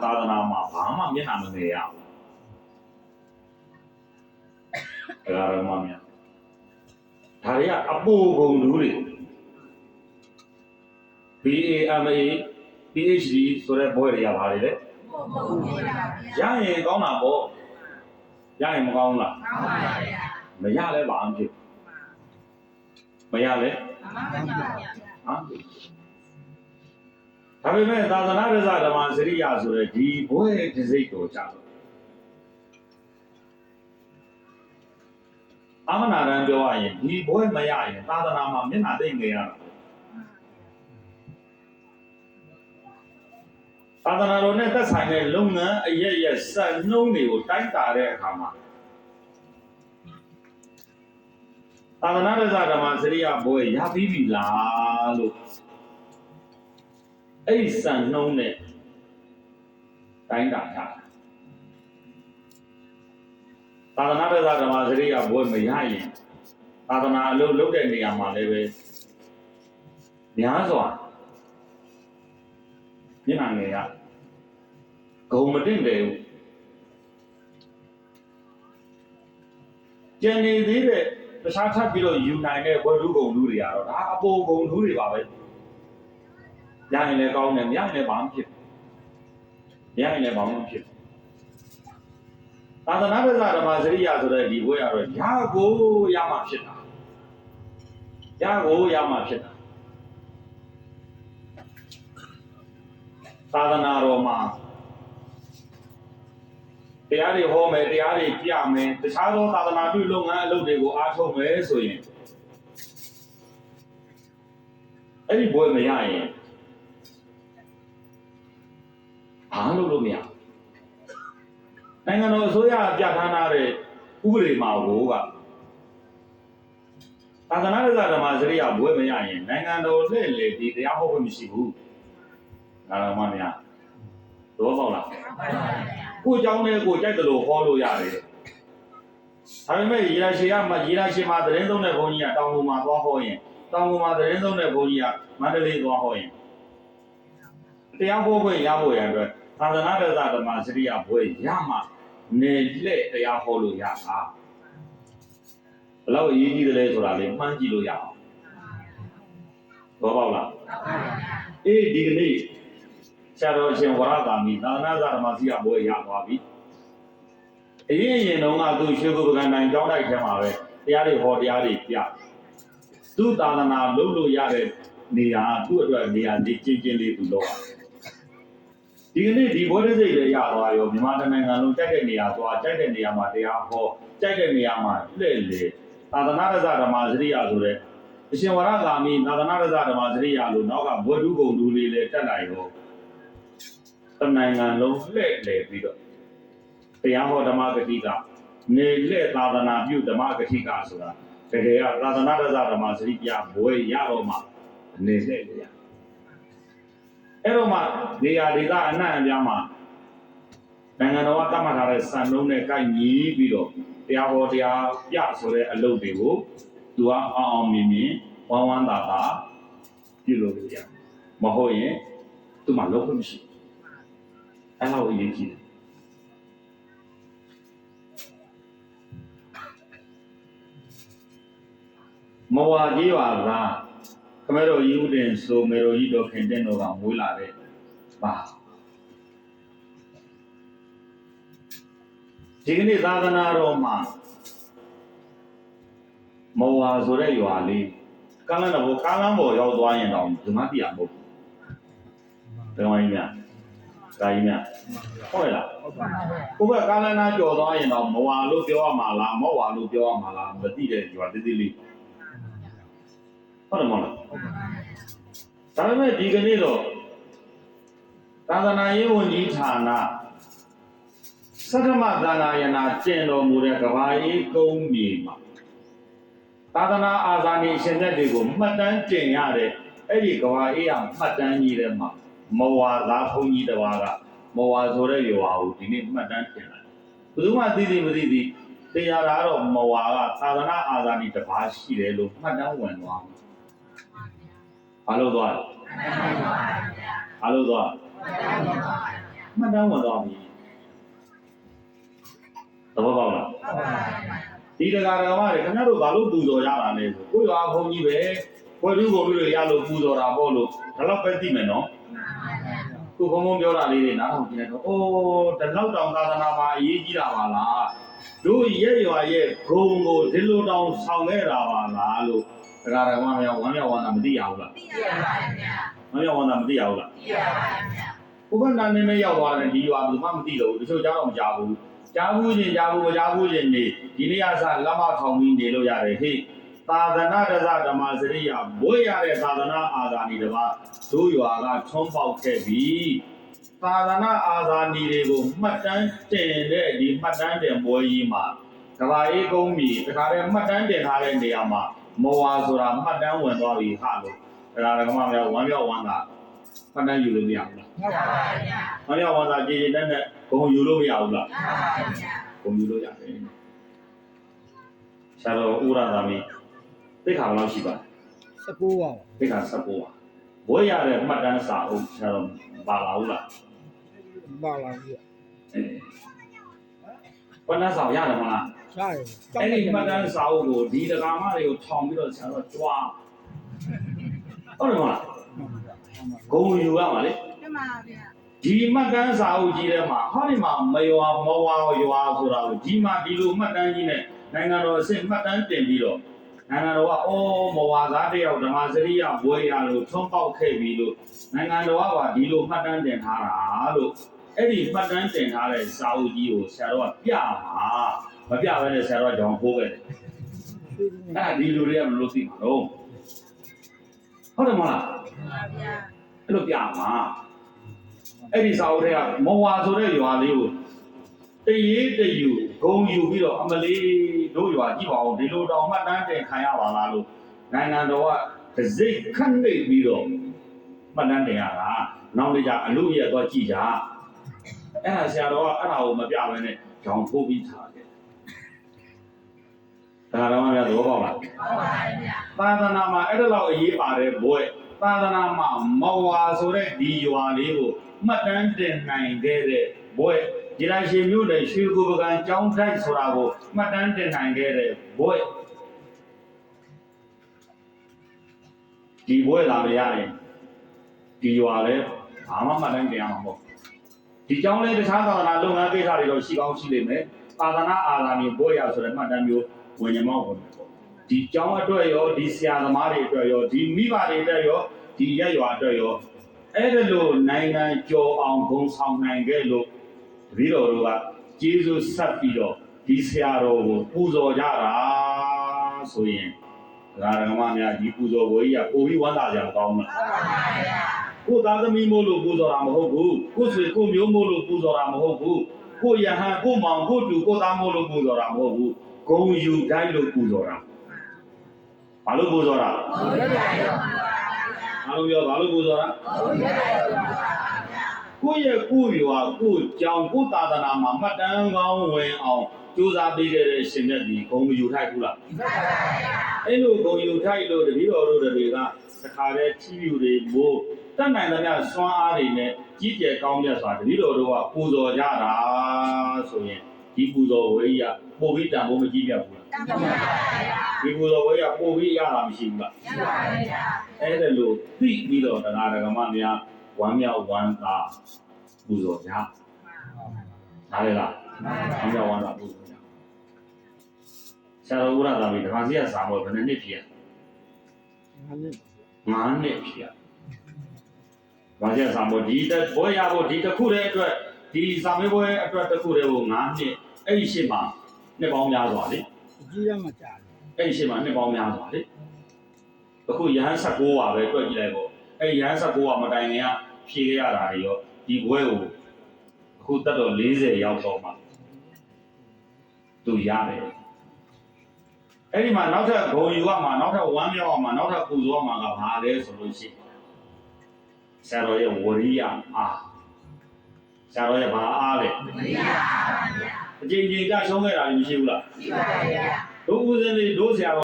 သာသနာမှာဘာမှမျက်နှာမငယ်ရဘူး။ဒါကတော့မှများဒါတွေကအပူကုန်လူတွေ BAMA PhD ဆိုတဲ့ဘွဲ့တွေရပါတယ်လေရရင်ကောင်းတာပေါ့ရရင်မကောင်းလားကောင်းပါဗျာမရလဲဘာမှမဖြစ်မရလဲဒါပေမဲ့သာသနာ့ရဇဓမ္မစရိယဆိုတဲ့ဒီဘွဲ့တစ်စိတ်ကိုကြတော့အမနာရန်ပြောရရင်ဒီဘွဲ့မရရင်သာသနာမှာမျက်နှာသိမ့်နေရတာသာသနာတော်နဲ့သက်ဆိုင်တဲ့လုပ်ငန်းအရက်ရက်စံနှုန်းတွေကိုတိုင်းတာတဲ့အခါမှာသာသနာ့ရဇဓမ္မစရိယဘွဲ့ရပြီးပြီလားလို့အဲ့ဒီစံနှုန်းနဲ့တိုင်းတာရသာသနာ့ရဇဓမ္မစရိယဘွဲ့မရရင်သာသနာအလုပ်လုပ်တဲ့နေရာမှာလည်းပဲများစွာမျက်နှာငယ်ရဂုံမတင်တယ်ဘူးကျန်နေသေးတဲ့တခြားထပ်ပြီးတော့ယူနိုင်တဲ့ဘွဲ့လူဂုံလူတွေကတော့ဒါအပေါ်ဂုံလူတွေပါပဲရရင်လည်းကောင်းတယ်မရရင်လည်းဘာမှဖြစ်မရရင်လည်းဘာမှမဖြစ်သာသနာ့ရဇဓမ္မစရိယဆိုတဲ့ဒီဘွဲ့ကတော့ရကိုရမှဖြစ်တာရကိုရမှဖြစ်တာသာသနာတော်မှာတရားတွေဟောမယ်တရားတွေပြမယ်တခြားသောသာသနာပြုလုပ်ငန်းအလုပ်တွေကိုအားထုတ်မယ်ဆိုရင်အဲ့ဒီဘွဲ့မရရင်အားလုပ်လို့မရနိုင်ငံတော်အစိုးရပြဋ္ဌာန်းထားတဲ့ဥပဒေမှာကိုကသာသနာ့ရဇဓမ္မစရိယဘွဲ့မရရင်နိုင်ငံတော်လှည့်လေဒီတရားဟောခွင့်မရှိဘူးဒါတော့မှမရတော့ပေါ့လားကိုเจ้าနဲ့ကိုကြိုက်တယ်လို့ဟောလို့ရတယ်ဒါပေမဲ့ရေလာရှည်မှာသတင်းသုံးတဲ့ဘုန်းကြီးကတောင်ကုန်မှာသွားဟောရင်တောင်ကုန်မှာသတင်းသုံးတဲ့ဘုန်းကြီးကမန္တလေးသွားဟောရင်တရားဟောခွင့်ရဖို့ရအတွက်သာသနာ့ရဇဓမ္မစရိယဘွဲ့ရမှနေလက်တရားဟောလို့ရတာဘလောက်အရေးကြီးတယ်လဲဆိုတာလေမှန်းကြည့်လို့ရအောင်တော့ပေါ့လားအေးဒီကနေ့ဆရာတော်အရှင်ဝရသာမီသာသနာ့ဓမ္မစရိယဘွဲ့ရသွားပြီအရင်တုန်းကသူရွှေကုပ္ပကံတိုင်းကျောင်းတိုက်ထဲမှာပဲတရားတွေဟောတရားတွေပြသူသာသနာလုပ်လို့ရတဲ့နေရာသူ့အတွက်နေရာကြီးကျင်းလေးသူလုပ်ဒီကနေ့ဒီဘွဲ့တစ်စိတ်လည်းရသွားရောမြန်မာနိုင်ငံလုံးတိုက်တဲ့နေရာသွားတိုက်တဲ့နေရာမှာတရားဟောတိုက်တဲ့နေရာမှာလှည့်လေသာသနာ့ဓမ္မစရိယဆိုတဲ့အရှင်ဝရသာမီသာသနာ့ဓမ္မစရိယလို့နောက်ကဘွဲ့တူးကုန်တူလေးလည်းတက်လာရောတနိုင်ငံလုံးလှည့်လေပြီးတော့တရားဟောဓမ္မဂတိကနေလှည့်သာသနာပြုဓမ္မဂတိကဆိုတာတကယ်ကသာသနာ့ဓမ္မစရိယဘွဲ့ရတော့မှနေလှည့်လေရအဲ့တော့မှနေရာဒေသအနှံ့အပြားမှာနိုင်ငံတော်ကသတ်မှတ်ထားတဲ့စံနှုန်းနဲ့ကိုက်ညီပြီးတော့တရားဟောတရားပြဆိုတဲ့အလုပ်တွေကိုသူကအောင်မြင်မြင်ဝမ်းသာသာပြုလုပ်လို့ရမဟုတ်ရင်သူမှလုပ်လို့မရှိအဲ့လိုအရေးကြီးတယ်မဝါကြီးပါလားခမဲတော်ကြီးဦးတင်ဆိုမေတော်ကြီးတော်ခင်တဲ့တော်ကမွေးလာတဲ့ပါဒီကနေ့သာသနာတော်မှာမဝါဆိုတဲ့ရွာလေးကားလမ်းပေါ်ရောက်သွားရင်တော့ဒီမတိရမဟုတ်ဘူးဘယ်ဝိုင်းများဒါကြီးများဟုတ်လားဟုတ်ပါဘူးဘုရားကားလမ်းနာကျော်သွားရင်တော့မဝါလို့ပြောရမှာလားမဝါလို့ပြောရမှာလားမသိတဲ့ရွာသေးသေးလေးဟုတ်တယ်မဟုတ်လားဒါပေမဲ့ဒီကနေ့တော့သာသနာရေးဝန်ကြီးဌာနသတ္တမသာနာယနာကျင့်တော်မူတဲ့ကဘာအေးကုန်းမြေမှာသာသနာအာဇာနည်ရှင်မြတ်တွေကိုမှတ်တမ်းကျင့်ရတဲ့အဲ့ဒီကဘာအေးရမှတ်တမ်းကြီးထဲမှာမဝါသားဘုန်းကြီးတစ်ပါးကမဝါဆိုတဲ့ရွာကိုဒီနေ့မှတ်တမ်းတင်လိုက်ဘယ်သူမှသိသိမသိသိတရားတာတော့မဝါကသာသနာအာဇာနည်တစ်ပါးရှိတယ်လို့မှတ်တမ်းဝင်သွားဘာလို့သွားလဲဘာလို့သွား မှတ်တမ်းဝင်သွားပြီသဘောပေါက်လားဒီတရားဓမ္မတွေခင်ဗျားတို့ဘာလို့ပူဇော်ရတာလဲဆိုကိုယ်ရွာဘုန်းကြီးပဲဘွယ်သူကိုပြီးလို့ရလို့ပူဇော်တာပေါ့လို့ဒါတော့ပဲသိမယ်နော်ကိုဘုံဘုံပြောတာလေးတွေနားထောင်ကြည့်လိုက်တော့အိုးဒီလောက်တောင်သာသနာမှာအရေးကြီးတာပါလားတို့ရဲ့ရွာရဲ့ဂုံကိုဒီလိုတောင်ဆောင်ခဲ့တာပါလားလို့တရားဓမ္မများဝမ်းမြောက်ဝမ်းသာမသိရဘူးလားသိရပါဘူးဗျာဝမ်းမြောက်ဝမ်းသာမသိရဘူးလားသိရပါဘူးဗျာဘုရားနာမည်နဲ့ရောက်သွားတယ်ဒီရွာဘယ်မှမသိတော့ဘူးတချို့ကြားတော့မကြားဘူးကြားဘူးချင်းကြားဘူးကြားဘူးချင်းနေဒီနေ့အစလက်မထောင်ပြီးနေလို့ရတယ်ဟေ့သာသနာတဇဓမ္မစရိယဘွေရတဲ့သာသနာအာဇာနည်တပါတို့ရွာကထွန်းပေါက်ခဲ့ပြီးသာသနာအာဇာနည်တွေကိုမှတ်တမ်းတင်တဲ့ဒီမှတ်တမ်းတင်ပွဲကြီးမှာကဘာအေးကုန်းမြေတခါတည်းမှတ်တမ်းတင်ထားတဲ့နေရာမှာမော်ဝါဆိုတာမှတ်တမ်းဝင်သွားပြီဟာလို့တရားဓမ္မများဝမ်းမြောက်ဝမ်းသာမှတ်တမ်းယူလို့မရဘူးလားမှန်ပါဗျာဝမ်းမြောက်ဝမ်းသာကြည်ကြည်နဲ့ဂုဏ်ယူလို့မရဘူးလားမှန်ပါဗျာဂုဏ်ယူလို့ရတယ်ဆရာတော်ဥရသာမီသိခါဘယ်လောက်ရှိပါ19ပါသိခါ19ပါဘွေရတဲ့မှတ်တမ်းစာအုပ်ဆရာတော်ပါလာဘူးလားပါလာပြီမှတ်တမ်းစာရတယ်မလားရတယ်အဲ့ဒီမှတ်တမ်းစာအုပ်ကိုဒီတရားမတွေကိုထောင်ပြီးတော့ဆရာတော်ကြွားဟုတ်တယ်မလားဂုံယူရမှာလေမှန်ပါဗျာဒီမှတ်တမ်းစာအုပ်ကြီးထဲမှာဟောဒီမှာမရွာမဝါရွာဆိုတာကိုဒီမှာဒီလိုမှတ်တမ်းကြီးနဲ့နိုင်ငံတော်အဆင့်မှတ်တမ်းတင်ပြီးတော့နိုင်ငံတော်ကအိုးမဝါသားတယောက်ဓမ္မစရိယဘွေရလို့ထွန်းပေါက်ခဲ့ပြီလို့နိုင်ငံတော်ကပါဒီလိုမှတ်တမ်းတင်ထားတာလို့အဲ့ဒီမှတ်တမ်းတင်ထားတဲ့စာအုပ်ကြီးကိုဆရာတော်ကပြမှာမပြဘဲနဲ့ဆရာတော်ကကြောင်ဖိုးခဲ့တယ်အဲ့ဒီလူတွေကဘယ်လိုသိမှာတော့ဟုတ်တယ်မလားမှန်ပါဗျာအဲ့လိုပြမှာအဲ့ဒီစာအုပ်တွေကမဝါဆိုတဲ့ရွာလေးကိုတရေတယူဂုံယူပြီးတော့အမလေးတို့ရွာကြည့်ပါအောင်ဒီလိုတောင်မှတ်တမ်းတင်ခံရပါလားလို့နိုင်ငံတော်ကဒစိတ်ခန့်နေပြီးတော့မှတ်တမ်းတင်ရတာနောက်နေ့ကျအလို့ရတော့ကြည့်ကြအဲ့ဒါဆရာတော်ကအဲ့ဒါကိုမပြဘဲနဲ့ကြောင်ထိုးပြီးထားတယ်ဒါတော့များသဘောပေါက်လားဟုတ်ပါဗျာသာသနာမှာအဲ့ဒါလောက်အရေးပါတယ်ဘွဲသာသနာမှာမဝါဆိုတဲ့ဒီရွာလေးကိုမှတ်တမ်းတင်နိုင်ခဲ့တဲ့ဘွဲဒီလိုက်ရှင်မျိုးနဲ့ရွှေကိုပကံကျောင်းထိုက်ဆိုတာကိုမှတ်တမ်းတင်နိုင်ခဲ့တဲ့ဘွဲဒီဘွဲလာမရရင်ဒီရွာလဲဘာမှမှတ်တမ်းတင်ရမှာမဟုတ်ဒီကျောင်းလဲတခြားသာသနာလုပ်ငန်းကိစ္စတွေတော့ရှိကောင်းရှိလိမ့်မယ်သာသနာအာဇာနည်ဘွဲရဆိုတဲ့မှတ်တမ်းမျိုးဝင်ရမောက်ဝင်ပေါ့ဒီကျောင်းအတွက်ရောဒီဆရာသမားတွေအတွက်ရောဒီမိဘတွေအတွက်ရောဒီရက်ရွာအတွက်ရောအဲ့ဒါလို့နိုင်ငံကျော်အောင်ဂုဏ်ဆောင်နိုင်ခဲ့လို့တပည့်တော်တို့ကကျေးဇူးဆက်ပြီးတော့ဒီဆရာတော်ကိုပူဇော်ကြတာဆိုရင်ဒါဓမ္မများဒီပူဇော်ပွဲကြီးကပိုပြီးဝမ်းသာကြအောင်ကောင်းမှာမှန်ပါဗျာကိုသားသမီးမို့လို့ပူဇော်တာမဟုတ်ဘူးကိုဆွေကိုမျိုးမို့လို့ပူဇော်တာမဟုတ်ဘူးကိုယဟန်ကိုမောင်ကိုတူကိုသားမို့လို့ပူဇော်တာမဟုတ်ဘူးဂုံယူတိုင်းလို့ပူဇော်တာဘာလို့ပူဇော်တာအားလုံးပြောဘာလို့ပူဇော်တာကိုယ့်ရဲ့ကိုယ်ရွာကိုယ်ကြောင်ကိုယ်သာသနာမှာမှတ်တမ်းကောင်းဝင်အောင်ကြိုးစားပေးခဲ့တဲ့ရှင်မြတ်ဒီဂုံယူထိုက်ဘူးလားအဲ့လိုဂုံယူထိုက်လို့တပည့်တော်တို့တွေကတခါတည်းထီးပြူတွေမို့တတ်နိုင်သမျှစွမ်းအားတွေနဲ့ကြီးကျယ်ကောင်းမြတ်စွာတပည့်တော်တို့ကပူဇော်ကြတာဆိုရင်ဒီပူဇော်ဝေးရပို့ပြီးတန်ဖို့မကြည့်ပြဘူးလားတန်ပါပါဒီပူဇော်ဝေးရပို့ပြီးရတာမရှိဘူးလားရပါပါအဲ့ဒါလို့သိပြီးတော့တရားဓမ္မများဝမ်းမြောက်ဝမ်းသာပူဇော်ကြနားလေလားဝမ်းမြောက်ဝမ်းသာပူဇော်ကြဆရာတော်ဥရသာမီတခါစီကစာမောဘယ်နှစ်ဖြစ်ရ9နှစ်ဖြစ်ရဘာကျစာမောဒီတဘောရဖို့ဒီတစ်ခုတည်းအတွက်ဒီစာမေးပွဲအတွက်တစ်ခုတည်းကို9နှစ်အဲ့ဒီရှင်းမှာနှစ်ပေါင်းများစွာလေအကြီးရမှာကြာတယ်အဲ့ဒီရှင်းမှာနှစ်ပေါင်းများစွာလေအခုရဟန်း16ပါပဲတွက်ကြည့်လိုက်ပေါ့အဲ့ရဟန်း16ကမတိုင်ခင်ကဖြေခဲ့ရတာတွေရောဒီဘွဲကိုအခုတက်တော့40ရောက်တော့မှသူရတယ်အဲ့ဒီမှာနောက်ထပ်ဂုံယူရမှာနောက်ထပ်ဝမ်းမြောက်ရမှာနောက်ထပ်ပူဇော်ရမှာကဘာလဲဆိုလို့ရှိရင်ဆရာတော်ရဲ့ဝရိယအားဆရာတော်ရဲ့ဘာအားလဲဝရိယအားပါဗျာအကျဉ်းချင်းကြရှုံးခဲ့တာမရှိဘူးလားရှိပါပါဗျာတို့ဦးစင်းလေးတို့ဆရာတော်